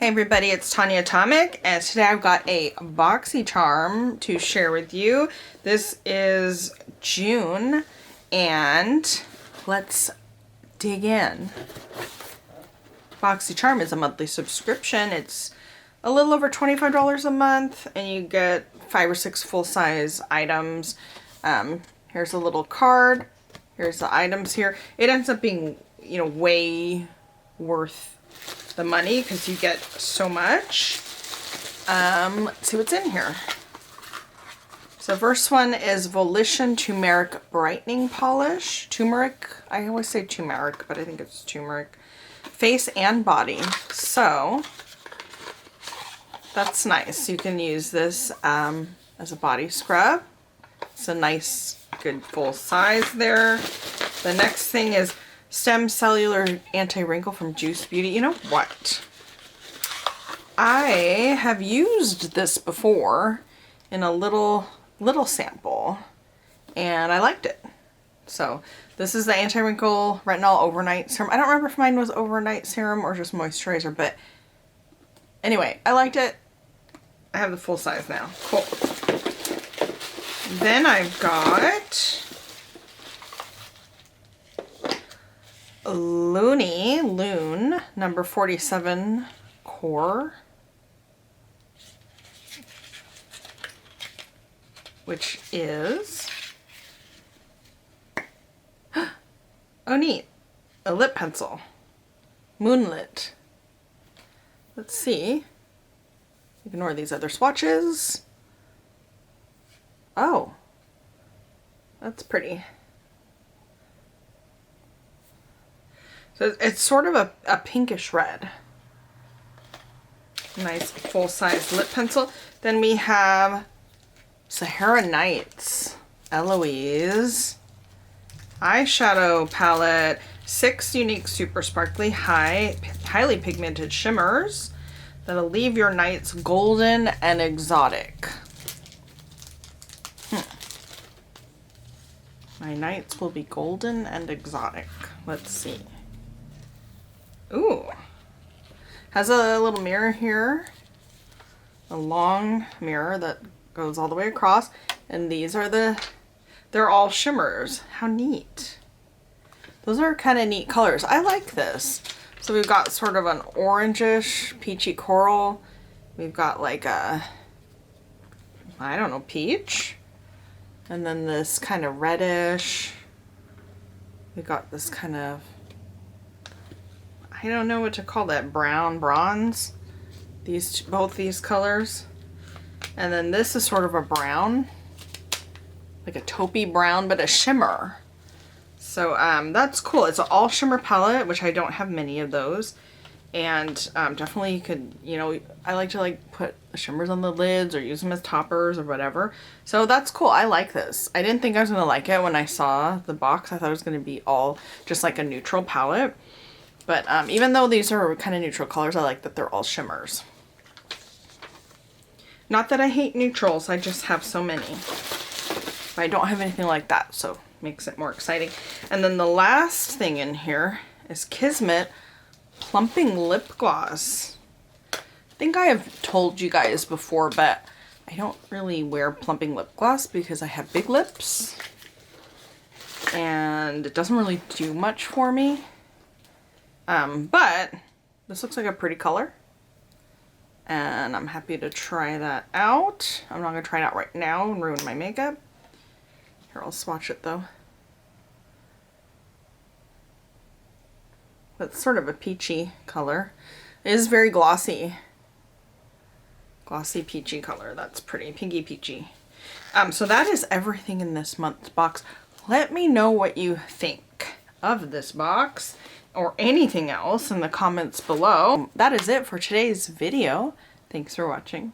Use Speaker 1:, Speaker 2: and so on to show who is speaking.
Speaker 1: Hey everybody, it's Tanya Atomic, and today I've got a BoxyCharm to share with you. This is June, and let's dig in. BoxyCharm is a monthly subscription. It's a little over $25 a month, and you get 5 or 6 full-size items. Here's a little card. Here's the items here. It ends up being, way worth the money because you get so much. Let's see what's in here. So first one is Volition Turmeric Brightening Polish. Turmeric, I always say turmeric, but I think it's turmeric. Face and body. So that's nice. You can use this as a body scrub. It's a nice, good full size there. The next thing is Stem Cellular Anti-Wrinkle from Juice Beauty. You know what? I have used this before in a little sample, and I liked it. So this is the Anti-Wrinkle Retinol Overnight Serum. I don't remember if mine was overnight serum or just moisturizer, but anyway, I liked it. I have the full size now. Cool. Then I've got Loon number 47 core, which is, oh neat, a lip pencil, Moonlit. Let's see, ignore these other swatches. Oh, that's pretty. So it's sort of a pinkish red. Nice full-size lip pencil. Then we have Sahara Nights Eloise eyeshadow palette. 6 unique super sparkly highly pigmented shimmers that'll leave your nights golden and exotic. My nights will be golden and exotic. Let's see. Ooh, has a little mirror here, a long mirror that goes all the way across, and these are they're all shimmers. How neat. Those are kind of neat colors. I like this. So we've got sort of an orangish, peachy coral. We've got like a, I don't know, peach. And then this kind of reddish. We got this kind of, I don't know what to call that, brown, bronze. Both these colors. And then this is sort of a brown, like a taupey brown, but a shimmer. So that's cool. It's an all shimmer palette, which I don't have many of those. And definitely you could, I like to put the shimmers on the lids or use them as toppers or whatever. So that's cool. I like this. I didn't think I was going to like it when I saw the box. I thought it was going to be all just like a neutral palette. But even though these are kind of neutral colors, I like that they're all shimmers. Not that I hate neutrals, I just have so many. But I don't have anything like that, so makes it more exciting. And then the last thing in here is Kismet Plumping Lip Gloss. I think I have told you guys before, but I don't really wear plumping lip gloss because I have big lips. And it doesn't really do much for me. But this looks like a pretty color, and I'm happy to try that out. I'm not going to try it out right now and ruin my makeup. Here, I'll swatch it though. It's sort of a peachy color. It is very glossy. Glossy peachy color. That's pretty. Pinky peachy. So that is everything in this month's box. Let me know what you think of this box or anything else in the comments below. That is it for today's video. Thanks for watching.